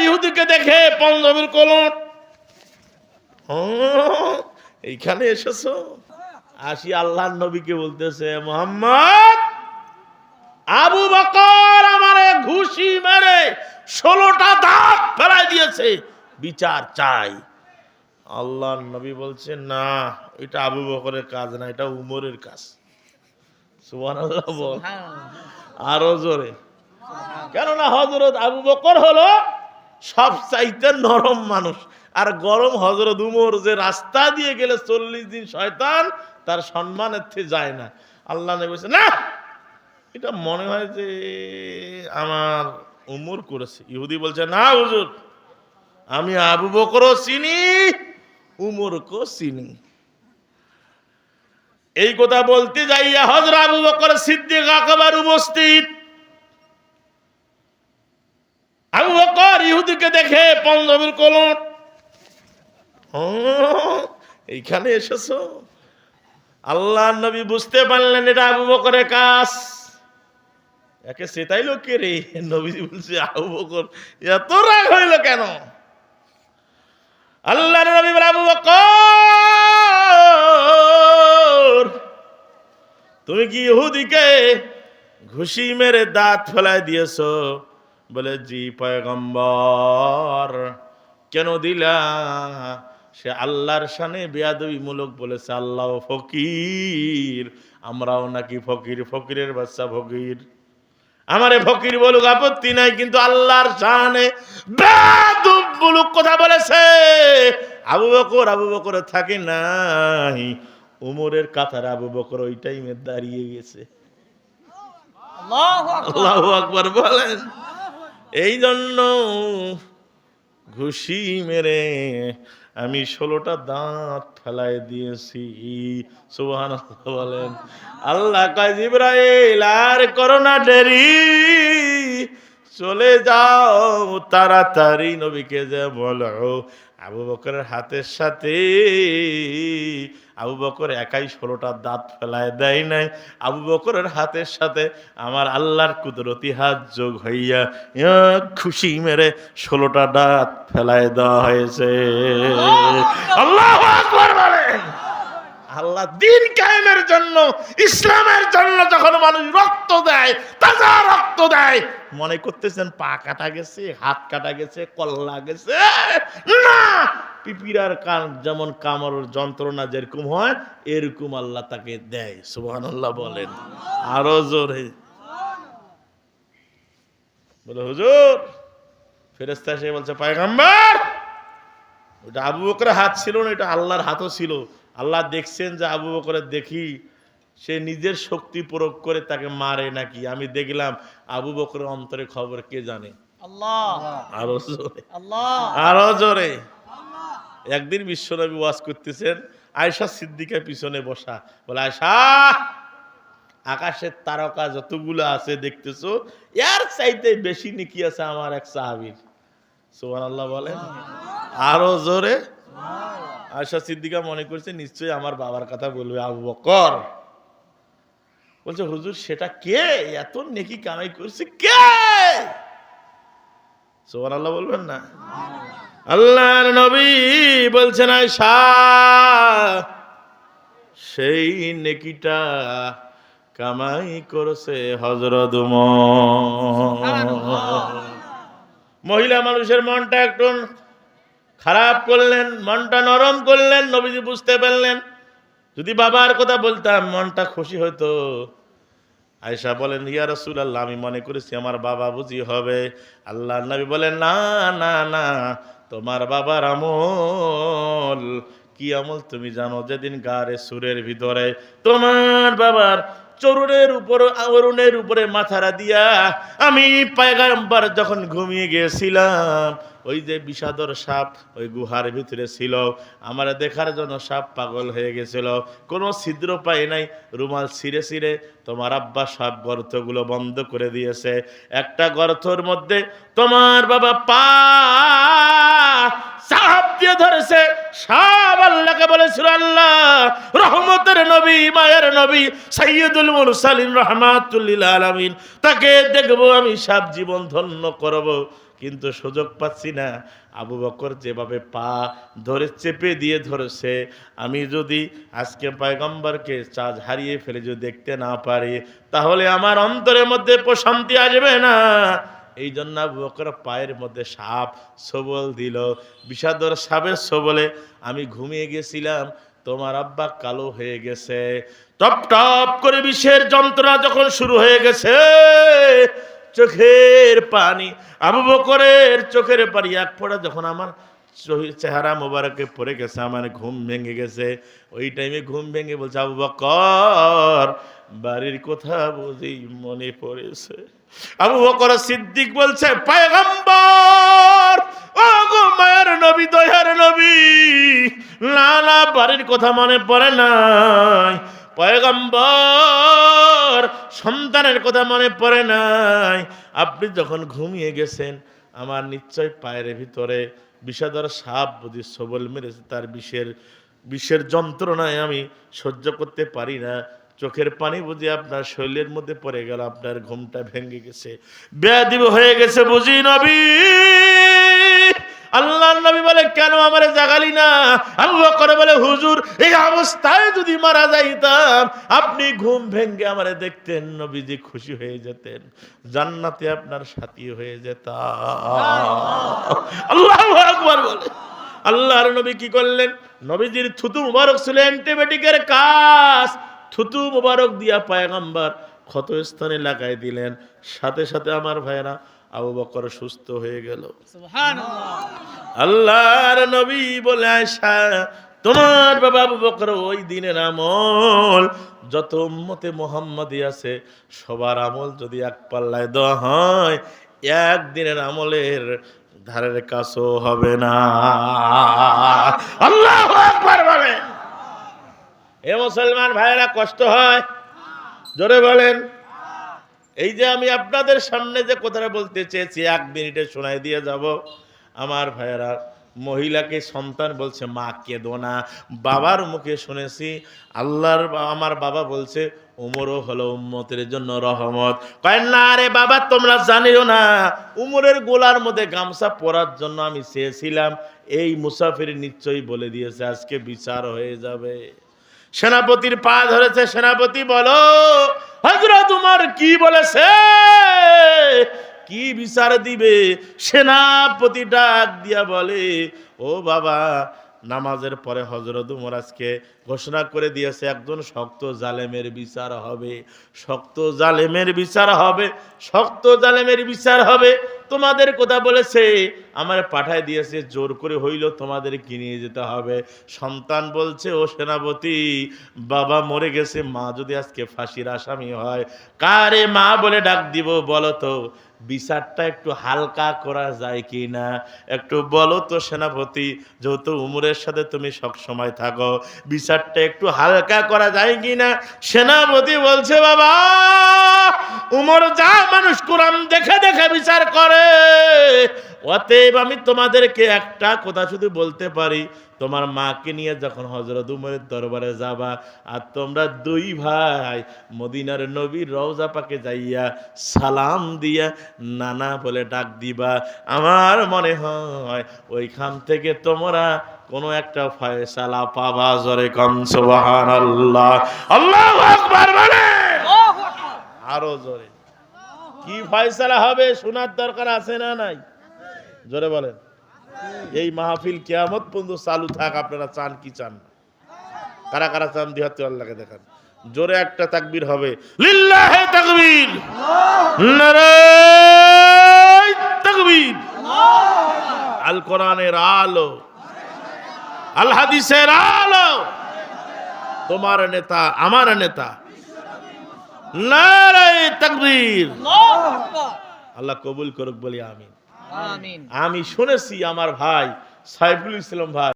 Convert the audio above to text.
ইহুদিকে দেখে পাঞ্জাবির কলট, এইখানে এসেছো। আসি আল্লাহর নবীকে বলতেছে, মুহাম্মদ, আবু বকর আমারে ঘুষি মেরে 16টা দাঁত ফেলাই দিয়েছে, বিচার চাই। আল্লাহর নবী বলছেন, না, এটা আবু বকরের কাজ না, এটা উমরের কাজ। সুবহানাল্লাহ বল, আরো জোরে। কেননা হযরত আবু বকর হলো সবচাইতে নরম মানুষ, আর গরম হযরত উমর, যে রাস্তা দিয়ে গেলে 40 দিন শয়তান তার সম্মানের থেকে যায় না। আল্লাহ নবী বলেছেন, না, এটা মনে হয় যে আমার উমর করেছে। ইহুদি বলছে, না হুজুর, আমি আবু বকরও চিনি, উমরকে চিনি। এই কথা বলতে যাইয়া হযরত আবু বকর সিদ্দিক আকবর উপস্থিত। আবু বকর ইহুদিকে দেখে পাঞ্জাবির কলট, এইখানে এসেছো। আল্লাহর নবী বুঝতে পারলেন এটা আবু বকরের কাজ। একে সেটাই লোকে রে, নবী বলছে আবু বকর এত রাগ হইল কেন? আল্লাহর নবী বলে, আবু বকর, তুমি কি ইহুদিকে ঘুষি মেরে দাঁত ফেলাই দিয়েছো? বলে, জি পয়গম্বর। কেন দিলা? সে আল্লাহর শানে বেয়াদবি মূলক বলেছে, আল্লাহ ফকির, আমরাও নাকি ফকির, ফকিরের বাচ্চা ফকির। আমারে ফকির বলুক আপত্তি নাই, কিন্তু আল্লাহর শানে বেয়াদব মূলক কথা বলেছে। আবু বকর থাকে নাই, উমরের কাতারে আবু বকর ওই টাইমে দাঁড়িয়ে গেছে। আল্লাহু আকবার বলেন। এই জন্য ঘুষি মেরে আমি 16টা দাঁত ফেলাই দিয়েছি। সুবহানাল্লাহ বলেন। আল্লাহ কয়, জিবরাইল আর করো না দেরি, চলে যাও তাড়াতাড়ি নবীকে যে বলো আবু বকরের হাতের সাথে আবু বকর একাই 16টা দাঁত ফেলায় দেয় নাই, আবু বকরের হাতের সাথে আমার আল্লাহর কুদরতি হাত যোগ হইয়া খুশি মেরে 16টা দাঁত ফেলায় দেওয়া হয়েছে। আল্লাহু আকবার বলেন। আল্লাহ দিন কায়েমের জন্য, ইসলামের জন্য যখন মানুষ রক্ত দেয়, তাজা রক্ত দেয়, মনে করতেছেন পা কাটা গেছে, হাত কাটা গেছে, কল্লা গেছে, না, পিপিরার কান যেমন কামড়ের যন্ত্রণা যেরকম হয় এরকম আল্লাহ তাকে দেয়। সুবহানাল্লাহ বলেন, আরো জোরে বলে। হুজুর, ফেরেশতা এসে বলছে, পয়গম্বর, ওটা আবু বকরের হাত ছিল না, এটা আল্লাহর হাতও ছিল। আল্লাহ দেখছেন যে আবু বকরের দেখি সে নিজের শক্তি প্রয়োগ করে তাকে মারে নাকি। আমি দেখলাম আবু বকরের অন্তরে খবর কে জানে? আল্লাহ। আরো জোরে, আরো জোরে। একদিন বিশ্বনবী ওয়াজ করতেছেন, আয়েশা সিদ্দিকা পিছনে বসা। বলে, আয়েশা, আকাশের তারকা যতগুলো আছে দেখতেছো, এর চাইতে বেশি নেকি আছে আমার এক সাহাবীর। সুবহানাল্লাহ বলেন, আরো জোরে। আয়েশা সিদ্দিকা মনে করছে নিশ্চয়ই আমার বাবার কথা বলবে আবু বকর। বলছে, হুজুর, সেটা কে? এত নেকি কামাই করছে কে? সুবহানাল্লাহ বলবেন না? আল্লাহর নবী বলছেন, আয়েশা, সেই নেকিটা কামাই করেছে হযরত উমর। মহিলা মানুষের মনটা একটু খারাপ করলেন, মনটা নরম করলেন। নবীজি বুঝতে পারলেন, যদি বাবার কথা বলতাম মনটা খুশি হতো। আয়েশা বলেন, ইয়া রাসূলুল্লাহ, আমি মনে করেছি আমার বাবা বুঝি হবে। আল্লাহর নবী বলেন, না না না, তোমার বাবার আমল কি আমল তুমি জানো? যেদিন গারে সুরের ভিতরে তোমার বাবার চরুরের উপর আবরণের উপরে মাথারা দিয়া আমি পয়গম্বর যখন ঘুমিয়ে গিয়েছিলাম, ওই যে বিষাদর সাপ ওই গুহার ভিতরে ছিল, আমার দেখার জন্য সাপ পাগল হয়ে গেছিল, কোনো ছিদ্র পায় নাই, রুমাল ছিঁড়ে ছিঁড়ে তোমার আব্বা সব গর্তগুলো বন্ধ করে দিয়েছে। একটা গর্তর মধ্যে তোমার বাবা পা সাপ দিয়ে ধরেছে। সাপ আল্লাহকে বলেছিল, আল্লাহ, রহমতের নবী, মায়ের নবী, সাইয়্যিদুল মুরসালিন, রাহমাতুল লিল আলামিন, তাকে দেখবো, আমি সাপ জীবন ধন্য করব। কিন্তু সুযোগ পাচ্ছি না। আবু বকর যেভাবে পা ধরে চেপে দিয়ে ধরেছে, আমি যদি আজকে পয়গম্বরকে চাঁদ হারিয়ে ফেলে যদি দেখতে না পারি, তাহলে আমার অন্তরের মধ্যে প্রশান্তি আসবে না। এই জন্য আবু বকর পায়ের মধ্যে সাপ সবল দিল। বিষাদর সাপের সবলে আমি ঘুমিয়ে গেছিলাম, তোমার আব্বা কালো হয়ে গেছে। টপ টপ করে বিষের যন্ত্রণা যখন শুরু হয়ে গেছে, চোখের পানি, আবু বকরের চোখের পানি এক ফোঁটা যখন আমার চেহারা মোবারকে পড়ে গেছে, আমার ঘুম ভেঙে গেছে। ওই টাইমে ঘুম ভেঙে বলছে, আবু বকর বাড়ির কথা বুঝি মনে পড়েছে। আবু বকর সিদ্দিক বলছে, পয়গম্বর, ও গো মায়ের নবী, দয়ার নবী, না না বাড়ির কথা মনে পড়ে নাই। পয়গম্বর সন্তানের কথা মনে পড়ে নাই। আপনি যখন ঘুমিয়ে গেছেন, আমার নিশ্চয় পায়ের ভিতরে বিষাদর সাপ বুঝি সবল মেরেছে, তার বিষের যন্ত্রণায় আমি সহ্য করতে পারি না। চোখের পানি বুঝি আপনার শরীরের মধ্যে পড়ে গেল, আপনার ঘুমটা ভেঙে গেছে, বেয়াদবি হয়ে গেছে বুঝি নবী। আল্লাহর নবী বলে, কেন আমারে জাগালি না? আবু বকর বলে, হুজুর এই অবস্থায় যদি মারা যাইতাম, আপনি ঘুম ভেঙে আমারে দেখতেন, নবীজি খুশি হয়ে যেতেন, জান্নাতে আপনার সাথী হয়ে যেতাম। আল্লাহু আকবার বলে। আল্লাহর নবী কি করলেন? নবীজির থুতু মুবারক ছিল অ্যান্টিবায়োটিকের কাজ, থুতু মুবারক দিয়া পয়গম্বর ক্ষত স্থানে লাগাই দিলেন। সাথে সাথে আমার ভাইরা আবু বকর সুস্থ হয়ে গেল। সুবহানাল্লাহ। আল্লাহর নবী বলে, আয়েশা তোমার বাবা আবু বকর ওই দিনের আমল, যত উম্মতে মুহাম্মাদি আছে সবার আমল যদি এক পাল্লায় দেওয়া হয়, একদিনের আমলের ধারের কাছেও হবে না। আল্লাহু আকবার বলেন। এ মুসলমান ভাইরা কষ্ট হয়? জোরে বলেন। এই যে আমি আপনাদের সামনে যে কথাটা বলতে চেয়েছি, 1 মিনিটে শোনাই দিয়ে যাব। আমার ভাইয়েরা, মহিলাকে সন্তান বলছে মা কেঁদো না। বাবার মুখে শুনেছি আমার বাবা বলছে উমরও হলো উম্মতের জন্য রহমত। কয় না রে বাবা, তোমরা জানিও না, উমরের গোলার মধ্যে গামছা পরার জন্য আমি চেয়েছিলাম, এই মুসাফির নিশ্চয়ই বলে দিয়েছে আজকে বিচার হয়ে যাবে। সেনাপতির পা ধরেছে, সেনাপতি বলো হযরত উমর কি বলেছে, কি বিচার দিবে? সেনাপতি ডাক দিয়া বলে, ও বাবা, নামাজের পরে হযরত উমর আজকে ঘোষণা করে দিয়েছে একজন শক্ত জালেমের বিচার হবে, শক্ত জালেমের বিচার হবে, শক্ত জালেমের বিচার হবে। তোমাদের কথা বলেছে, আমার পাঠায় দিয়েছে, জোর করে হইল তোমাদের কিনে যেতে হবে। সন্তান বলছে, ও সেনাপতি, বাবা মরে গেছে, মা যদি আজকে ফাঁসির আসামি হয়, কারে মা বলে ডাক দিব বলো তো? বিচারটা একটু হালকা করা যায় কি না একটু বলো তো সেনাপতি, যেহেতু উমরের সাথে তুমি সব সময় থাকো, বিচারটা একটু হালকা করা যায় কি না? সেনাপতি বলছে, বাবা উমর যা মানুষ কোরআন দেখে দেখে বিচার করে, অতএব আমি তোমাদেরকে একটা কথা শুধু বলতে পারি, তোমার মাকে নিয়ে যখন হযরত উমরের দরবারে যাবা, আর তোমরা 2 ভাই মদিনার নবীর রওজা পাকে যাইয়া সালাম দিয়া নানা বলে ডাক দিবা, আমার মনে হয় ওইখান থেকে তোমরা কোনো একটা ফয়সালা পাবা। জোরে কম সুবহানাল্লাহ, আল্লাহু আকবার বলে, আরো জোরে। কি ফয়সালা হবে শোনার দরকার আছে না নাই? জোরে বলেন। এই মাহফিল কিয়ামত পর্যন্ত চালু থাক। আপনারা চান কি চান? কারা কারা চান? 2 হাত আল্লাহকে দেখান। জোরে একটা তাকবীর হবে, লিল্লাহি তাকবীর, নারায়ে তাকবীর। আল কোরআনের আলো, আল হাদিসের আলো, তোমার নেতা আমার নেতা, নারায়ে তাকবীর। আল্লাহ কবুল করুক বলি আমিন। আমি শুনেছি আমার ভাই সাইফুল ইসলাম ভাই